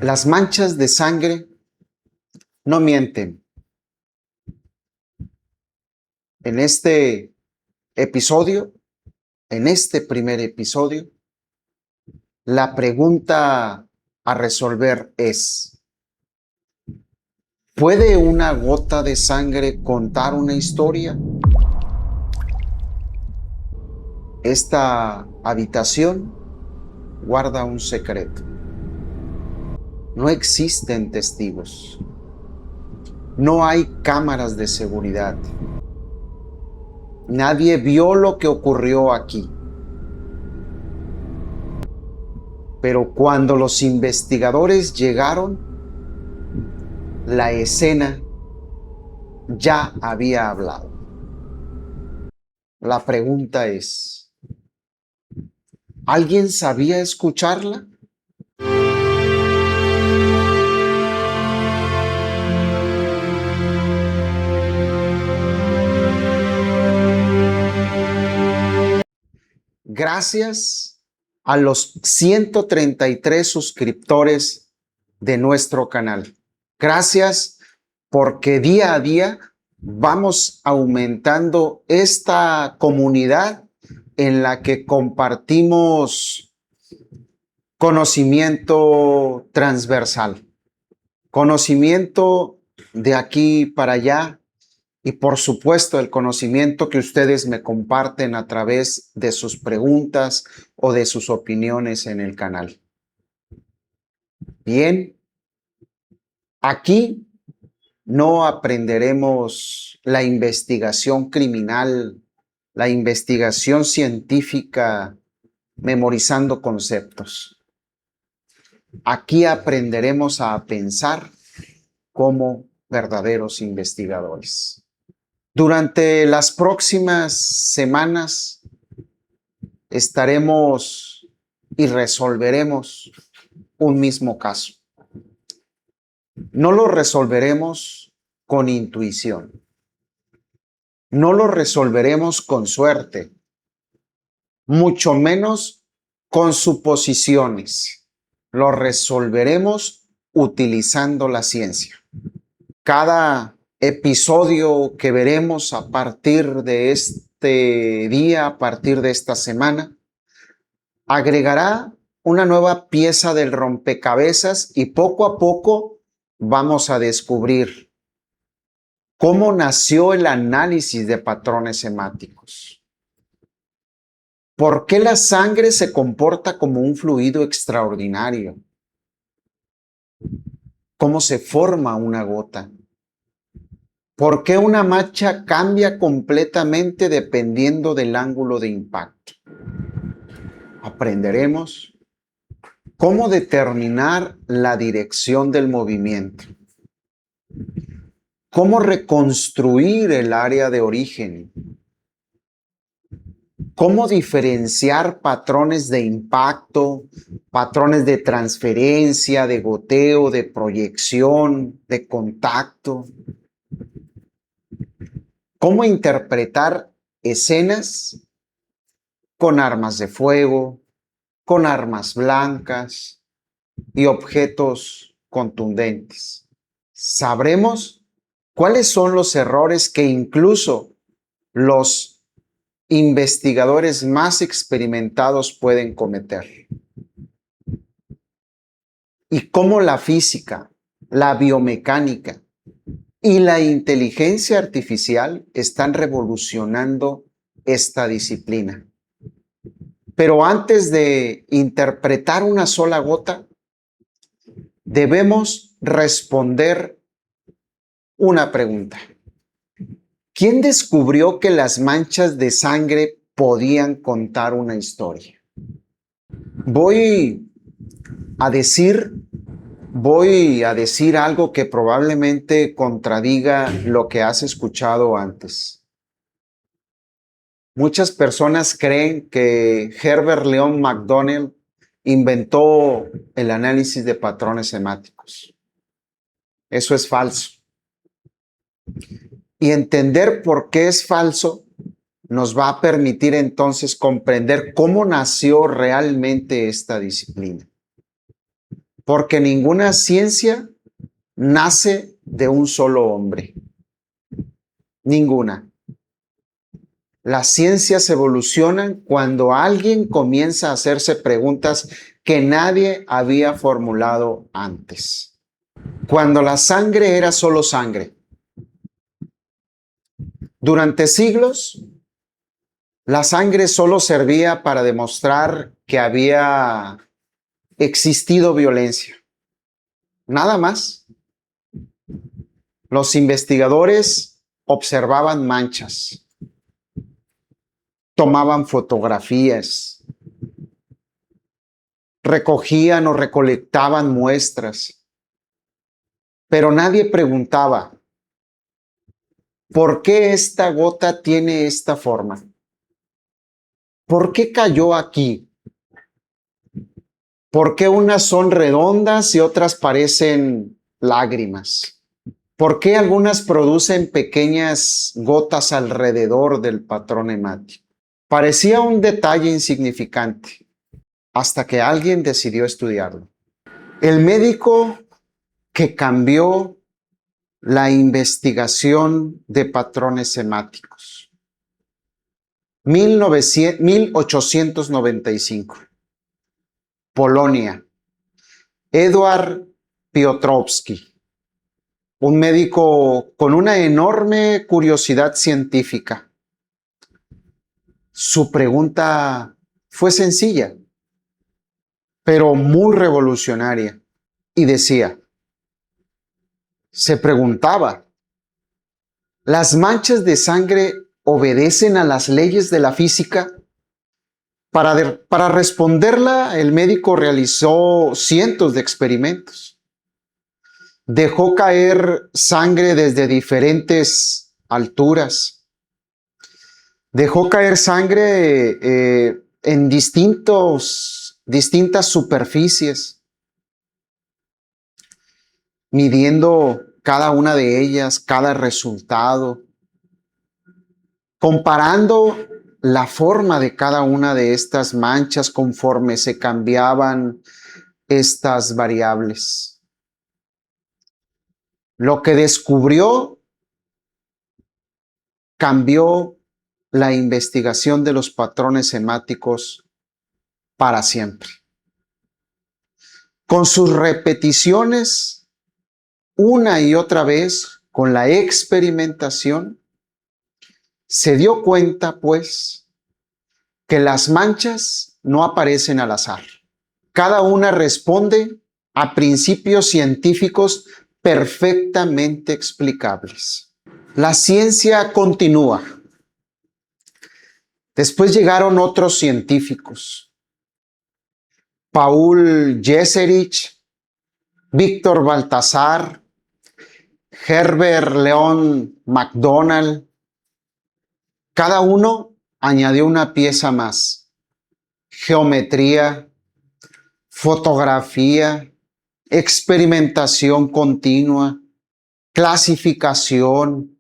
Las manchas de sangre no mienten. En este episodio, en este primer episodio, la pregunta a resolver es: ¿puede una gota de sangre contar una historia? Esta habitación guarda un secreto. No existen testigos. No hay cámaras de seguridad. Nadie vio lo que ocurrió aquí. Pero cuando los investigadores llegaron, la escena ya había hablado. La pregunta es: ¿alguien sabía escucharla? Gracias a los 133 suscriptores de nuestro canal. Gracias porque día a día vamos aumentando esta comunidad en la que compartimos conocimiento transversal, conocimiento de aquí para allá y por supuesto el conocimiento que ustedes me comparten a través de sus preguntas o de sus opiniones en el canal. Bien, aquí no aprenderemos la investigación criminal, la investigación científica memorizando conceptos. Aquí aprenderemos a pensar como verdaderos investigadores. Durante las próximas semanas estaremos y resolveremos un mismo caso. No lo resolveremos con intuición. No lo resolveremos con suerte, mucho menos con suposiciones. Lo resolveremos utilizando la ciencia. Cada episodio que veremos a partir de este día, a partir de esta semana, agregará una nueva pieza del rompecabezas y poco a poco vamos a descubrir cómo nació el análisis de patrones hemáticos. ¿Por qué la sangre se comporta como un fluido extraordinario? ¿Cómo se forma una gota? ¿Por qué una mancha cambia completamente dependiendo del ángulo de impacto? Aprenderemos cómo determinar la dirección del movimiento, cómo reconstruir el área de origen, cómo diferenciar patrones de impacto, patrones de transferencia, de goteo, de proyección, de contacto, cómo interpretar escenas con armas de fuego, con armas blancas y objetos contundentes. Sabremos cuáles son los errores que incluso los investigadores más experimentados pueden cometer. Y cómo la física, la biomecánica y la inteligencia artificial están revolucionando esta disciplina. Pero antes de interpretar una sola gota, debemos responder una pregunta. ¿Quién descubrió que las manchas de sangre podían contar una historia? Voy a decir algo que probablemente contradiga lo que has escuchado antes. Muchas personas creen que Herbert Leon McDonald inventó el análisis de patrones hemáticos. Eso es falso. Y entender por qué es falso nos va a permitir entonces comprender cómo nació realmente esta disciplina. porque ninguna ciencia nace de un solo hombre. Ninguna. Las ciencias evolucionan cuando alguien comienza a hacerse preguntas que nadie había formulado antes. Cuando la sangre era solo sangre. Durante siglos, la sangre solo servía para demostrar que había existido violencia. Nada más. Los investigadores observaban manchas, tomaban fotografías, recogían o recolectaban muestras, pero nadie preguntaba, ¿por qué esta gota tiene esta forma? ¿Por qué cayó aquí? ¿Por qué unas son redondas y otras parecen lágrimas? ¿Por qué algunas producen pequeñas gotas alrededor del patrón hemático? Parecía un detalle insignificante hasta que alguien decidió estudiarlo. El médico que cambió la investigación de patrones hemáticos. 1895. Polonia. Eduard Piotrowski. Un médico con una enorme curiosidad científica. Su pregunta fue sencilla, pero muy revolucionaria. Y decía, se preguntaba, ¿las manchas de sangre obedecen a las leyes de la física? Para responderla, el médico realizó cientos de experimentos. Dejó caer sangre desde diferentes alturas. Dejó caer sangre en distintas superficies, midiendo cada una de ellas, cada resultado, comparando la forma de cada una de estas manchas conforme se cambiaban estas variables. Lo que descubrió cambió la investigación de los patrones hemáticos para siempre. Con sus repeticiones, una y otra vez, con la experimentación, se dio cuenta, pues, que las manchas no aparecen al azar. Cada una responde a principios científicos perfectamente explicables. La ciencia continúa. Después llegaron otros científicos. Paul Jeserich, Víctor Baltasar, Herbert Leon MacDonald. Cada uno añadió una pieza más. Geometría, fotografía, experimentación continua, clasificación,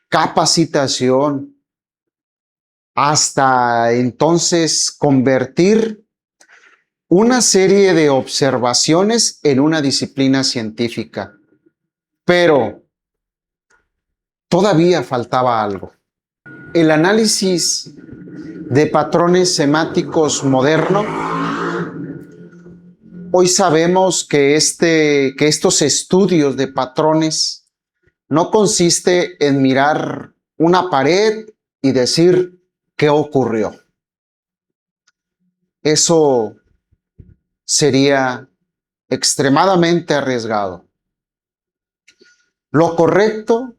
capacitación, hasta entonces convertir una serie de observaciones en una disciplina científica. Pero todavía faltaba algo. El análisis de patrones semáticos moderno, hoy sabemos que estos estudios de patrones no consiste en mirar una pared y decir qué ocurrió. Eso sería extremadamente arriesgado. Lo correcto,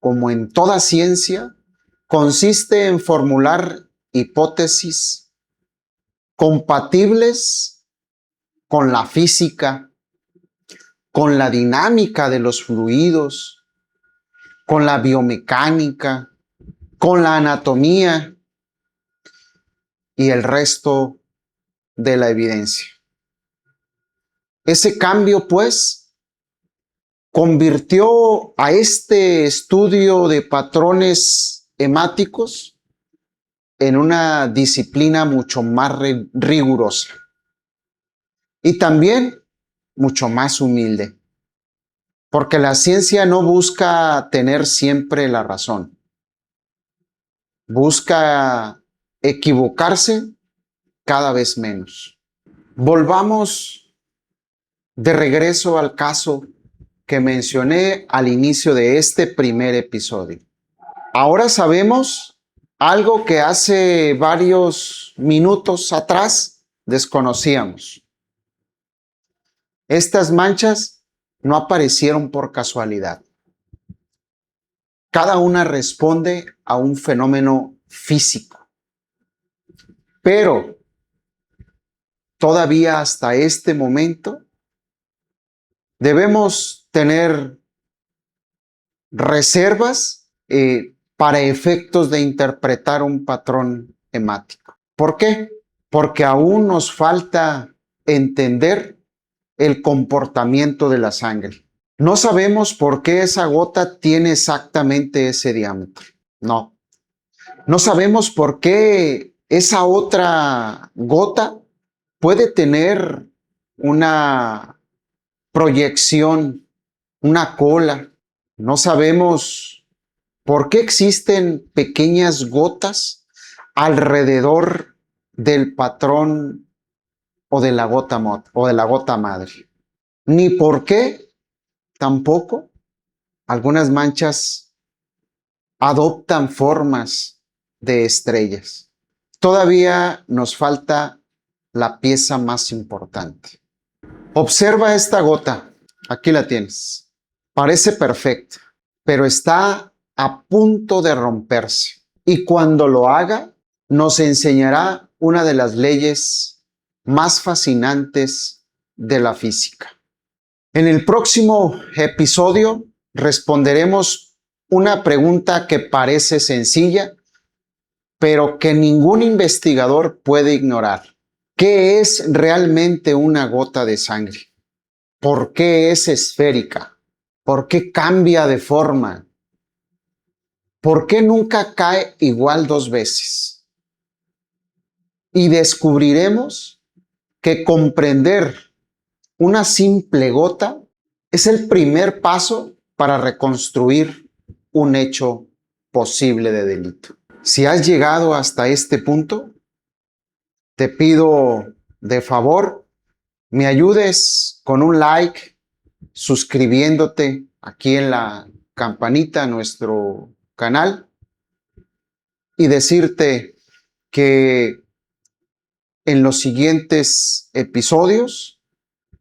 como en toda ciencia, consiste en formular hipótesis compatibles con la física, con la dinámica de los fluidos, con la biomecánica, con la anatomía y el resto de la evidencia. Ese cambio, pues, convirtió a este estudio de patrones hemáticos en una disciplina mucho más rigurosa. Y también mucho más humilde, porque la ciencia no busca tener siempre la razón, busca equivocarse cada vez menos. Volvamos de regreso al caso que mencioné al inicio de este primer episodio. Ahora sabemos algo que hace varios minutos atrás desconocíamos. Estas manchas no aparecieron por casualidad. Cada una responde a un fenómeno físico. Pero todavía hasta este momento debemos tener reservas para efectos de interpretar un patrón hemático. ¿Por qué? Porque aún nos falta entender el comportamiento de la sangre. No sabemos por qué esa gota tiene exactamente ese diámetro. No. No sabemos por qué esa otra gota puede tener una proyección, una cola. No sabemos por qué existen pequeñas gotas alrededor del patrón o de la gota madre. Ni por qué tampoco algunas manchas adoptan formas de estrellas. Todavía nos falta la pieza más importante. Observa esta gota. Aquí la tienes. Parece perfecta, pero está a punto de romperse. Y cuando lo haga, nos enseñará una de las leyes más fascinantes de la física. En el próximo episodio responderemos una pregunta que parece sencilla, pero que ningún investigador puede ignorar. ¿Qué es realmente una gota de sangre? ¿Por qué es esférica? ¿Por qué cambia de forma? ¿Por qué nunca cae igual dos veces? Y descubriremos que comprender una simple gota es el primer paso para reconstruir un hecho posible de delito. Si has llegado hasta este punto, te pido de favor me ayudes con un like, suscribiéndote aquí en la campanita a nuestro canal y decirte que en los siguientes episodios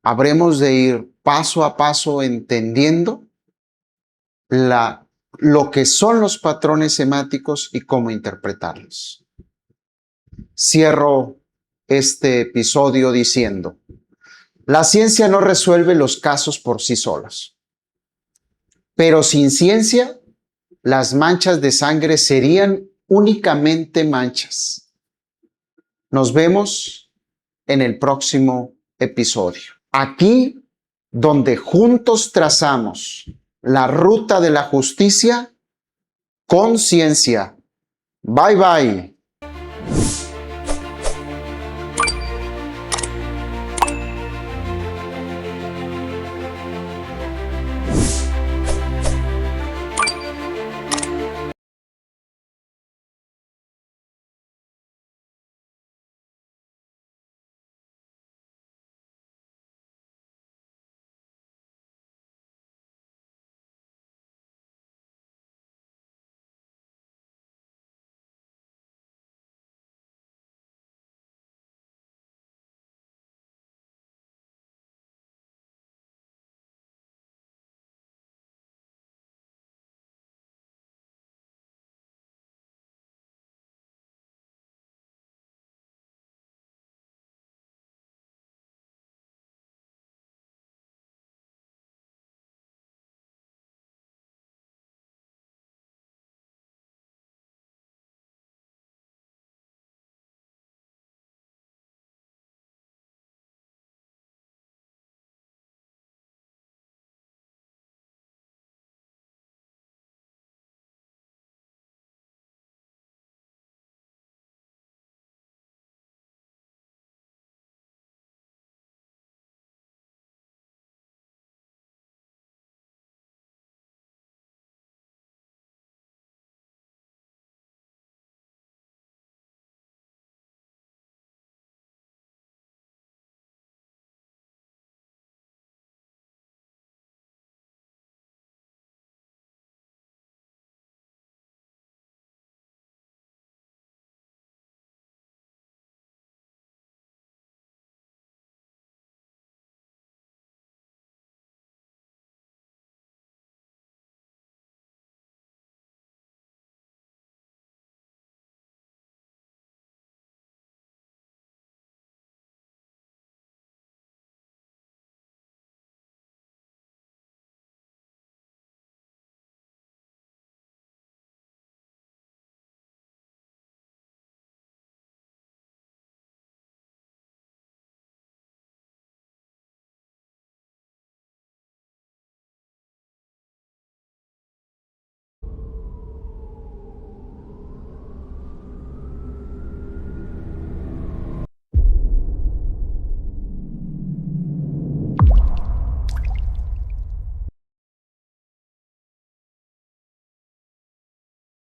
habremos de ir paso a paso entendiendo lo que son los patrones hemáticos y cómo interpretarlos. Cierro este episodio diciendo: la ciencia no resuelve los casos por sí solos, pero sin ciencia, las manchas de sangre serían únicamente manchas. Nos vemos en el próximo episodio. Aquí, donde juntos trazamos la ruta de la justicia con ciencia. Bye bye.